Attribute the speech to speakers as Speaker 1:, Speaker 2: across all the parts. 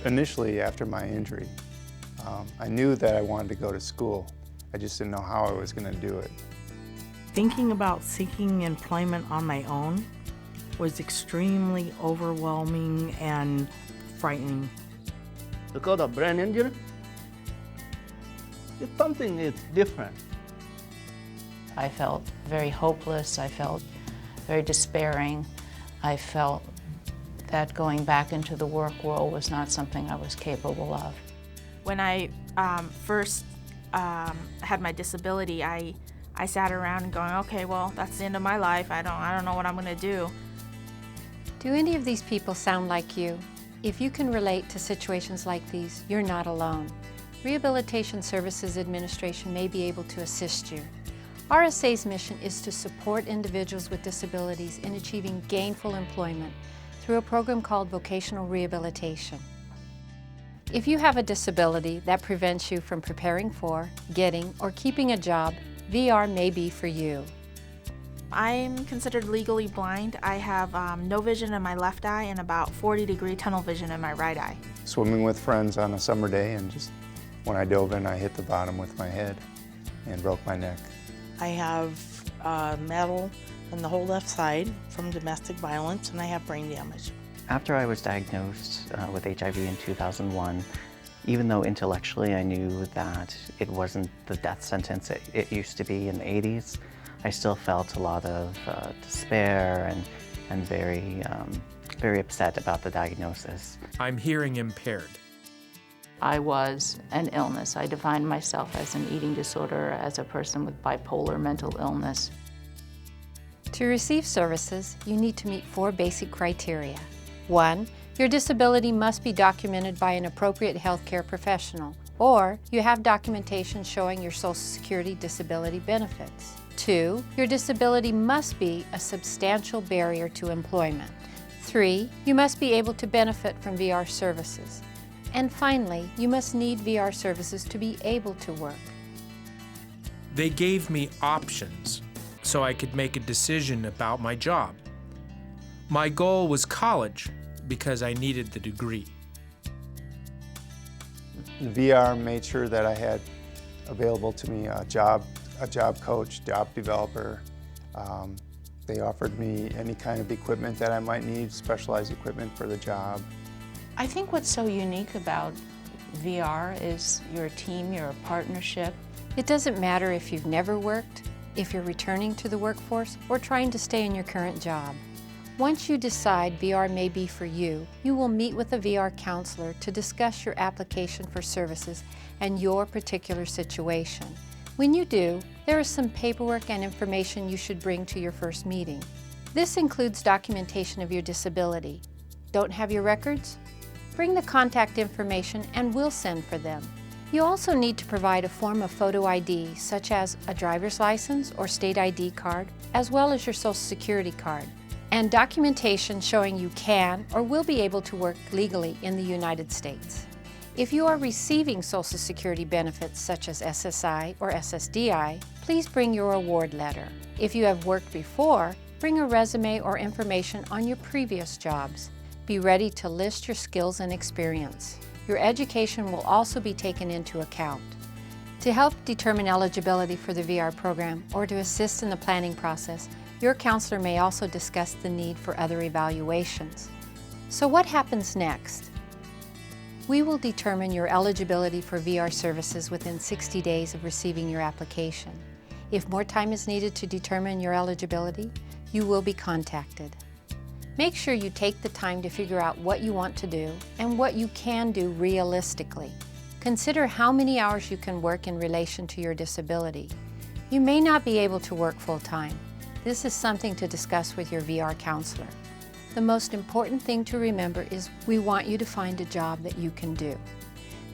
Speaker 1: Initially, after my injury, I knew that I wanted to go to school. I just didn't know how I was going to do it.
Speaker 2: Thinking about seeking employment on my own was extremely overwhelming and frightening.
Speaker 3: Because of brain injury, it's something is different.
Speaker 4: I felt very hopeless. I felt very despairing. I felt that going back into the work world was not something I was capable of.
Speaker 5: When I first had my disability, I sat around and going, okay, well, that's the end of my life. I don't know what I'm gonna do.
Speaker 6: Do any of these people sound like you? If you can relate to situations like these, you're not alone. Rehabilitation Services Administration may be able to assist you. RSA's mission is to support individuals with disabilities in achieving gainful employment through a program called Vocational Rehabilitation. If you have a disability that prevents you from preparing for, getting, or keeping a job, VR may be for you.
Speaker 5: I'm considered legally blind. I have no vision in my left eye and about 40-degree tunnel vision in my right eye.
Speaker 1: Swimming with friends on a summer day, and just when I dove in, I hit the bottom with my head and broke my neck.
Speaker 7: I have metal in the whole left side from domestic violence, and I have brain damage.
Speaker 8: After I was diagnosed with HIV in 2001, even though intellectually I knew that it wasn't the death sentence it used to be in the 80s, I still felt a lot of despair and very upset about the diagnosis.
Speaker 9: I'm hearing impaired.
Speaker 4: I was an illness. I defined myself as an eating disorder, as a person with bipolar mental illness.
Speaker 6: To receive services, you need to meet 4 basic criteria. 1, your disability must be documented by an appropriate healthcare professional, or you have documentation showing your Social Security disability benefits. 2, your disability must be a substantial barrier to employment. 3, you must be able to benefit from VR services. And finally, you must need VR services to be able to work.
Speaker 9: They gave me options so I could make a decision about my job. My goal was college because I needed the degree.
Speaker 1: VR made sure that I had available to me a job coach, job developer. They offered me any kind of equipment that I might need, specialized equipment for the job.
Speaker 4: I think what's so unique about VR is you're a team, you're a partnership.
Speaker 6: It doesn't matter if you've never worked, if you're returning to the workforce, or trying to stay in your current job. Once you decide VR may be for you, you will meet with a VR counselor to discuss your application for services and your particular situation. When you do, there is some paperwork and information you should bring to your first meeting. This includes documentation of your disability. Don't have your records? Bring the contact information and we'll send for them. You also need to provide a form of photo ID, such as a driver's license or state ID card, as well as your Social Security card, and documentation showing you can or will be able to work legally in the United States. If you are receiving Social Security benefits such as SSI or SSDI, please bring your award letter. If you have worked before, bring a resume or information on your previous jobs. Be ready to list your skills and experience. Your education will also be taken into account. To help determine eligibility for the VR program or to assist in the planning process, your counselor may also discuss the need for other evaluations. So what happens next? We will determine your eligibility for VR services within 60 days of receiving your application. If more time is needed to determine your eligibility, you will be contacted. Make sure you take the time to figure out what you want to do and what you can do realistically. Consider how many hours you can work in relation to your disability. You may not be able to work full-time. This is something to discuss with your VR counselor. The most important thing to remember is we want you to find a job that you can do.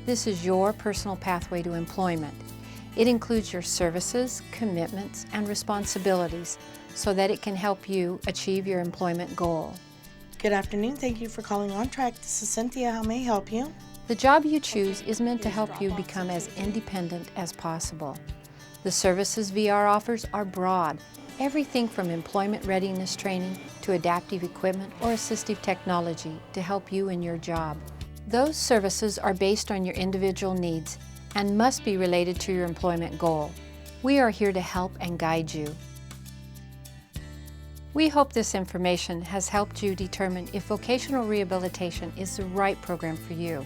Speaker 6: This is your personal pathway to employment. It includes your services, commitments, and responsibilities so that it can help you achieve your employment goal.
Speaker 7: Good afternoon. Thank you for calling On Track. This is Cynthia. How may I help you?
Speaker 6: The job you choose is meant to help you become as independent as possible. The services VR offers are broad, everything from employment readiness training to adaptive equipment or assistive technology to help you in your job. Those services are based on your individual needs and must be related to your employment goal. We are here to help and guide you. We hope this information has helped you determine if vocational rehabilitation is the right program for you.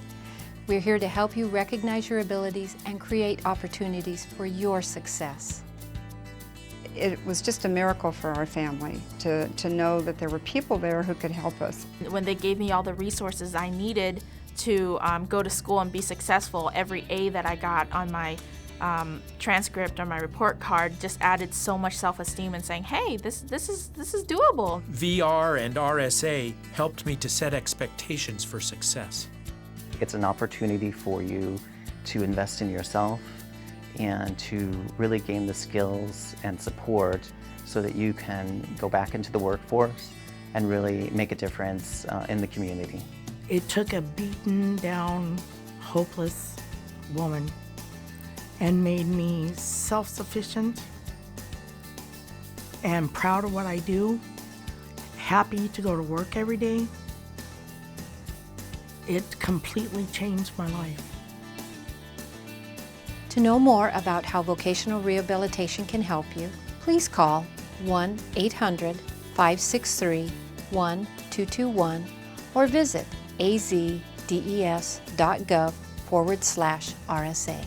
Speaker 6: We're here to help you recognize your abilities and create opportunities for your success.
Speaker 10: It was just a miracle for our family to know that there were people there who could help us.
Speaker 5: When they gave me all the resources I needed to go to school and be successful, every A that I got on my transcript or my report card just added so much self-esteem and saying, hey, this is doable.
Speaker 9: VR and RSA helped me to set expectations for success.
Speaker 8: It's an opportunity for you to invest in yourself and to really gain the skills and support so that you can go back into the workforce and really make a difference in the community.
Speaker 2: It took a beaten down, hopeless woman and made me self-sufficient and proud of what I do, happy to go to work every day. It completely changed my life.
Speaker 6: To know more about how vocational rehabilitation can help you, please call 1-800-563-1221 or visit azdes.gov/RSA.